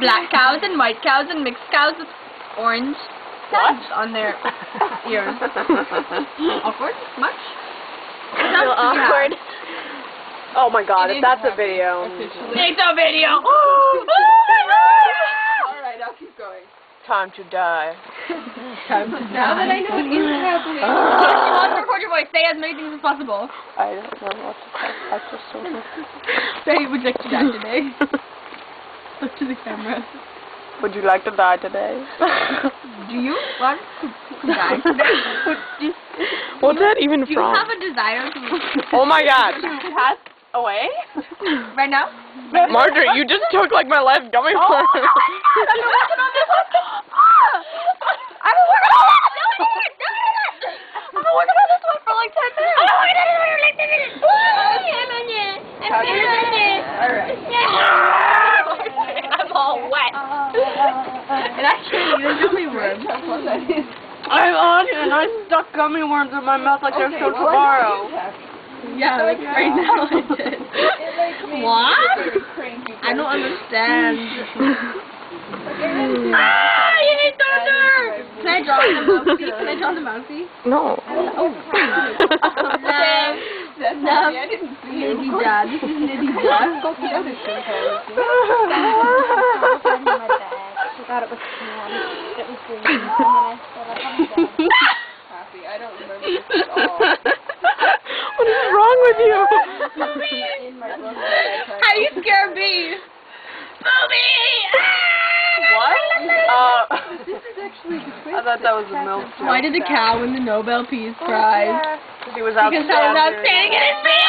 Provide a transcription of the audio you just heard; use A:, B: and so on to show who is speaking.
A: black cows and white cows and mixed cows with orange studs on their ears. Awkward? Much?
B: Awkward. Oh my god, if that's a video.
A: It's a video!
C: Alright, I'll keep going.
B: Time to die.
A: Now that I know it is happening. You want to record your voice. Say as many things as possible.
B: I don't know what to say. I just don't know.
A: Say, would you like to die today? Look to the camera.
B: Would you like to die today?
A: Do you want to die today?
B: What's that even
A: Do you
B: from?
A: have a desire to
B: Oh my god. Pass away?
A: right now?
B: Marjorie, you just took like my last gummy worm.
A: I've been working on this one. I've been working on this. I've been working on this one for like 10 minutes. I've been working on this one for like 10 minutes. Alright. I'm all wet. And I can't even gummy worms.
B: I'm on and I stuck gummy worms in my mouth like there's no tomorrow.
A: Yeah, like right now I did. What? I don't understand. You hate thunder! Can I draw the mousey? Can I draw the mousey?
B: No.
A: Oh. Love. Niddy da. This is Niddy da.
C: I thought it was small. It was green. And then I said, I haven't done. Happy. I don't remember this at all.
B: What is wrong with you?
C: In my book, I tried.
A: How do you scare bees? Booby!
B: What?
C: This is actually the quiz.
B: I thought that was a milk joke.
A: Why did the cow win the Nobel Peace Prize?
B: He was
A: Because I was outstanding in his bees!